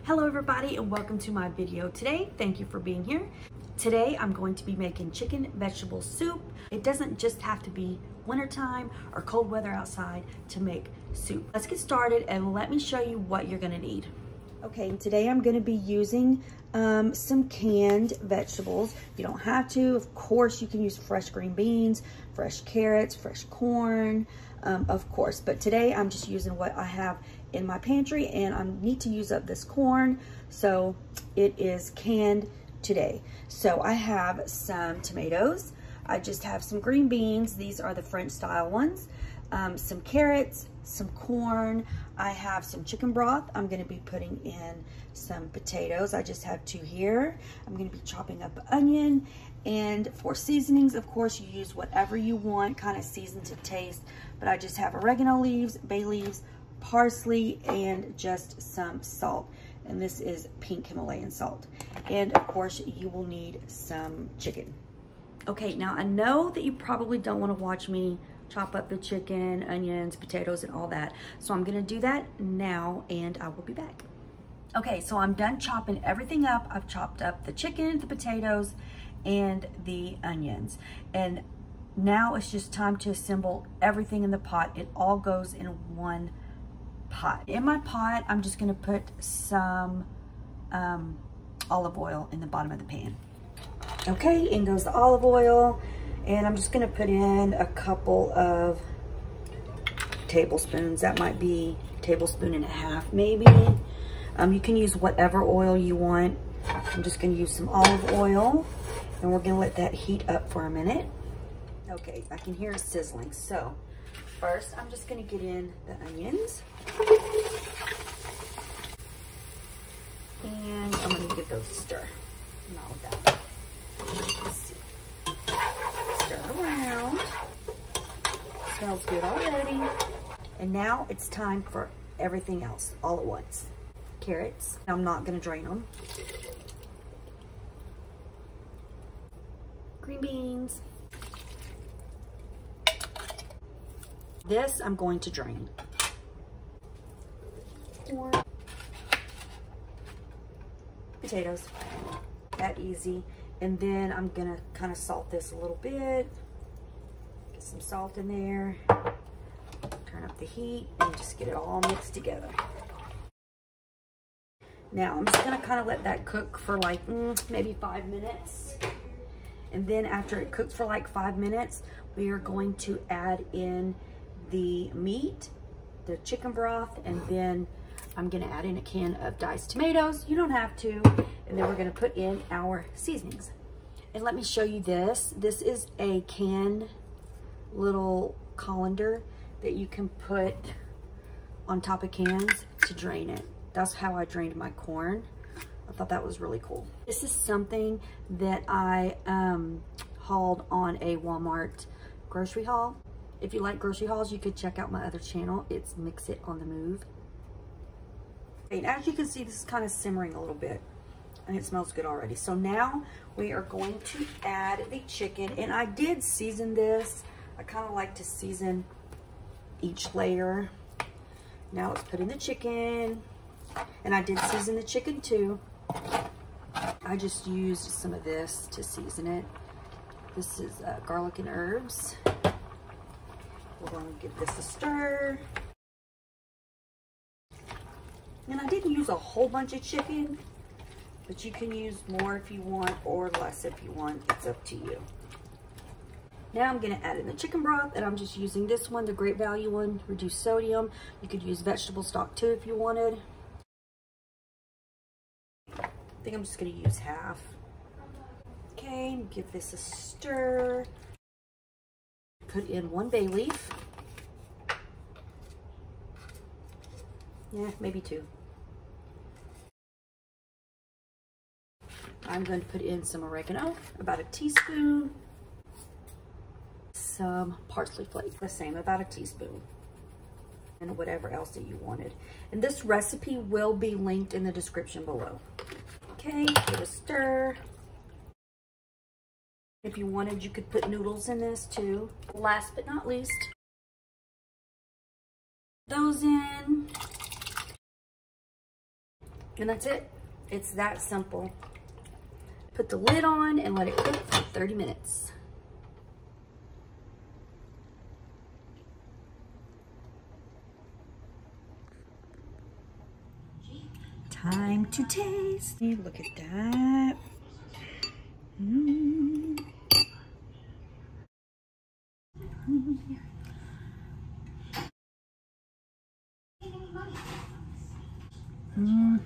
Hello everybody and welcome to my video today. Thank you for being here. Today I'm going to be making chicken vegetable soup. It doesn't just have to be wintertime or cold weather outside to make soup. Let's get started and let me show you what you're gonna need. Okay, today I'm gonna be using some canned vegetables. You don't have to. Of course, you can use fresh green beans, fresh carrots, fresh corn, of course. But today I'm just using what I have in my pantry, and I need to use up this corn, so it is canned today. So I have some tomatoes. I just have some green beans. These are the French style ones. Some carrots, some corn. I have some chicken broth. I'm gonna be putting in some potatoes. I just have 2 here. I'm gonna be chopping up onion. And for seasonings, of course, you use whatever you want, kind of season to taste. But I just have oregano leaves, bay leaves, parsley, and just some salt. And this is pink Himalayan salt. And of course, you will need some chicken. Okay, now I know that you probably don't want to watch me chop up the chicken, onions, potatoes, and all that. So I'm gonna do that now, and I will be back. Okay, so I'm done chopping everything up. I've chopped up the chicken, the potatoes, and the onions. And now it's just time to assemble everything in the pot. It all goes in one pot. In my pot, I'm just gonna put some olive oil in the bottom of the pan. Okay, in goes the olive oil. And I'm just gonna put in a couple of tablespoons. That might be a tablespoon and a half, maybe. You can use whatever oil you want. I'm just gonna use some olive oil, and we're gonna let that heat up for a minute. Okay, I can hear it sizzling. So first, I'm just gonna get in the onions. And I'm gonna give those a stir. And all of that. Let's see. Stir around. Smells good already. And now it's time for everything else all at once. Carrots. I'm not gonna drain them. Green beans. This I'm going to drain. Corn. Potatoes. That easy. And then I'm gonna kind of salt this a little bit. Get some salt in there. Turn up the heat and just get it all mixed together. Now I'm just gonna kind of let that cook for like maybe 5 minutes. And then after it cooks for like 5 minutes, we are going to add in the meat, the chicken broth, and then I'm gonna add in a can of diced tomatoes. You don't have to. And then we're gonna put in our seasonings. And let me show you this. This is a can little colander that you can put on top of cans to drain it. That's how I drained my corn. I thought that was really cool. This is something that I hauled on a Walmart grocery haul. If you like grocery hauls, you could check out my other channel. It's Mix It on the Move. And as you can see, this is kind of simmering a little bit, and it smells good already. So now we are going to add the chicken, and I did season this. I kind of like to season each layer. Now let's put in the chicken, and I did season the chicken too. I just used some of this to season it. This is garlic and herbs. We're going to give this a stir. And I didn't use a whole bunch of chicken, but you can use more if you want or less if you want. It's up to you. Now I'm going to add in the chicken broth, and I'm just using this one, the Great Value one, reduced sodium. You could use vegetable stock too if you wanted. I think I'm just going to use half. Okay, give this a stir. Put in 1 bay leaf. Yeah, maybe 2. I'm going to put in some oregano, about a teaspoon. Some parsley flakes, the same, about a teaspoon. And whatever else that you wanted. And this recipe will be linked in the description below. Okay, give it a stir. If you wanted, you could put noodles in this too. Last but not least, those in. And that's it. It's that simple. Put the lid on and let it cook for 30 minutes. Time to taste. Look at that. Mm. Mm.